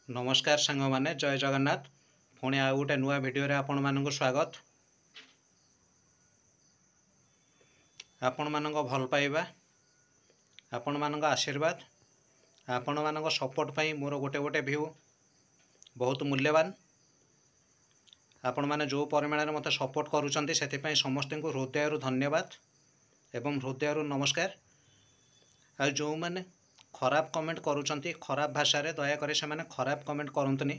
नमस्कार सांग माने जय जगन्नाथ पुणी आ गोटे नुआ भिडियो रे आपण मानक स्वागत। आपण मानक भल पाइबा आपण मानक आशीर्वाद आपण मानक सपोर्ट पाई मोर गोटे गोटे व्यू बहुत मूल्यवान। आपण माने जो परिमाण मत सपोर्ट करूचंती सेति पई समस्त को हृदय धन्यवाद एवं हृदय नमस्कार। आ जो माने खराब कमेंट करूचंती खराब भाषा रे दया करे से माने खराब कमेंट करंतनी,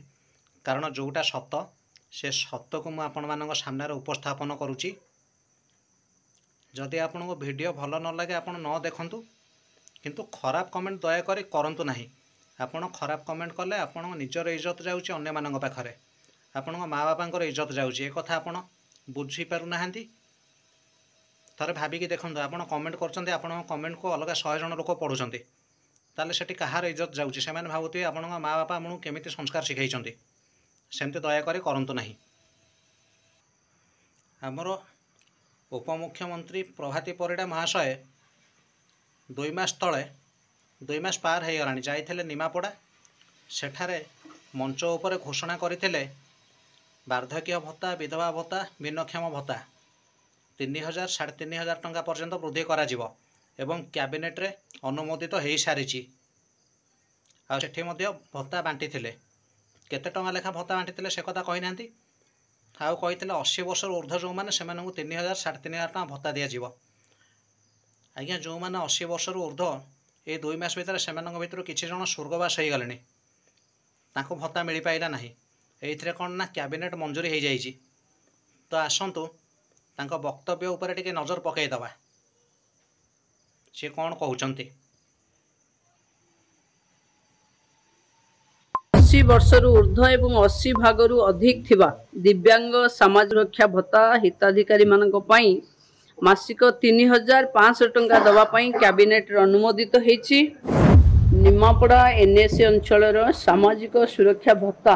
कारण जोटा सत से सत को मु आपण मानक सामने उपस्थापन करुची। जदि आपण को वीडियो भल न लगे आपण न देखंतु, किंतु खराब कमेंट दया करे करंतु नाही। आपण खराब कमेंट कले आपण निजर इज्जत जाउची अन्य मानक पाखरे, आपण माँ बापा इज्जत जाउची। ए कथा आपण बुझी पारु नाहंती। थरे भाबिकी देखंतु आपण कमेंट करचंती, आपण कमेंट को अलग 100 जन लोक पढुचंती, ताले सेठी कहार इज्जत जाउची। सेमाने भाबुथि आपण माँ बापा आपन केमिति संस्कार शिखाइचंती, सेमति दया करे करंतु नाही। हमर उपमुख्यमंत्री प्रभाती परिडा महाशय 2 मास तले 2 मास पार हो गलानी जाइथिले निमापड़ा। सेठारे मंच उपरे घोषणा करथिले वार्धक्य भत्ता, विधवा भत्ता, भिन्नक्षम भत्ता 3000 3500 टंका पर्यंत वृद्धि करा जिवो एवं कैबिनेट रे अनुमोदित हो सारी। आ सेठी मध्य भत्ता बांटी थिले, केते टंका लेखा भत्ता बांटी थिले से कथा कहि नांती। आउ कहिथिले 80 वर्ष ऊर्ध्व जो माने सेमानकु 3000 3500 टंका भत्ता दिया जिवो। आज्ञा जो माने 80 वर्ष ऊर्ध्व ए 2 मास भितर सेमानक भितर किछि जण स्वर्गवास हो गलेनी, ताको भत्ता मिली पाइला नाही। एइथिरे कोन ना कैबिनेट मंजूरी हो जाइछि। तो आसंतु तांको वक्तव्य उपरे टिके नजर पकई दबा, से कौन कहउचंती। 80 वर्षर ऊर्ध्व एवं 80 भागरु अधिक थिबा दिव्यांग समाज सुरक्षा भत्ता हिताधिकारी मानक पई मासिक 3500 टंका दवा पई कैबिनेट अनुमोदित हेछि। निमापड़ा एनएसी अंचलर सामाजिक सुरक्षा भत्ता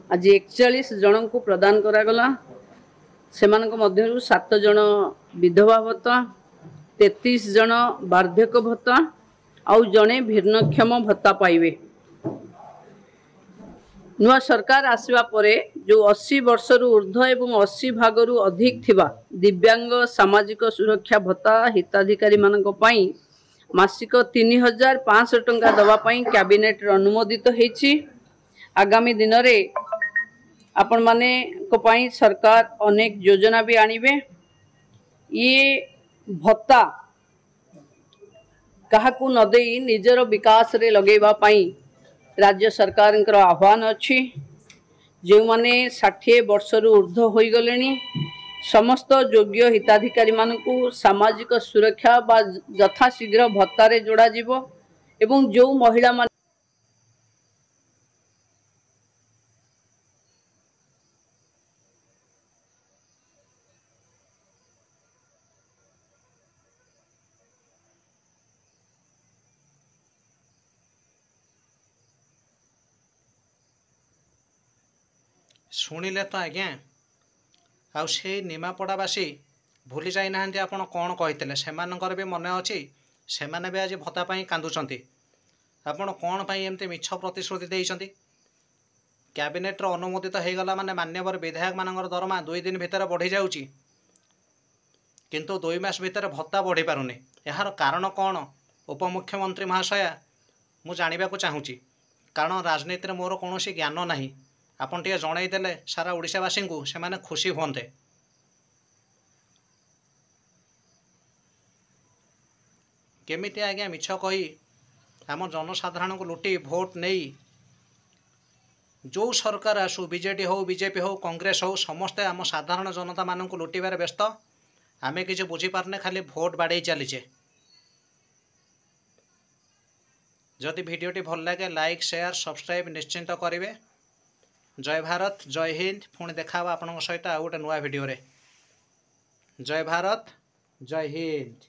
आज 41 जन को प्रदान करागला। सेमानक मध्यरु 7 जन विधवा भत्ता, 33 जन वार्धक्य भत्ता आउ जने भिन्नक्षम भत्ता पाइबे। नुआ सरकार आसवा परे जो 80 वर्षर ऊर्ध्व एवं 80 भागरु अधिक थिबा दिव्यांग सामाजिक सुरक्षा भत्ता हिताधिकारी मानक पई मासिक 3500 टंका दवा पई कैबिनेट अनुमोदित हेछि। आगामी दिन रे आपण माने को पई सरकार अनेक योजना भी आनिबे। ये भत्ता काहाकू न देई निजर विकास रे लगेबा पई राज्य सरकार आह्वान अच्छी। जो माने 60 वर्षर ऊर्ध्व हो गले समस्त योग्य हिताधिकारी मानकू सामाजिक सुरक्षा बा यथाशीघ्र भत्तारे जोड़ा जीवो एवं जो महिला मान शुणिले तो आज्ञा आउ से निमापड़ावासी भूली जाई नाहंती आपण कौन कहिथिले। सेमानकर भी मन अछि, सेमाने भी आज भत्ता पाई कांदुचंती। आपण कौन पाई एमते मिछ प्रतिश्रुति देइचंती। कैबिनेट रो अनुमोदित हो गला माने मान्यवर विधायक मानकर दरमा 2 दिन भितर बढ़ी जाउची, किंतु 2 मास भितर भत्ता बढ़ी पारुनी। यार कारण कौन उपमुख्यमंत्री महाशया मु जानिबा को चाहूची, कारण राजनीति रे मोर कोनोसी ज्ञान नाही। आपन टिके जणाई देले सारा ओडिशावासी को से माने खुशी होंते। केमिति आज्ञा मिछ कही आम जनसाधारण को लुटी भोट नहीं जो सरकार आसू बीजेडी हो बीजेपी हो कांग्रेस हो समस्ते आम साधारण जनता मान को लुटिबार व्यस्त। आमे किछि बुझी पारने खाली भोट बाड़े चलीचे। जदि वीडियोटी भल लगे लाइक शेयर सब्सक्राइब निश्चिंत करेंगे। जय भारत जय हिंद। पुणी देखा आपण सहित आ गोटे नुआ वीडियो रे। जय भारत जय हिंद।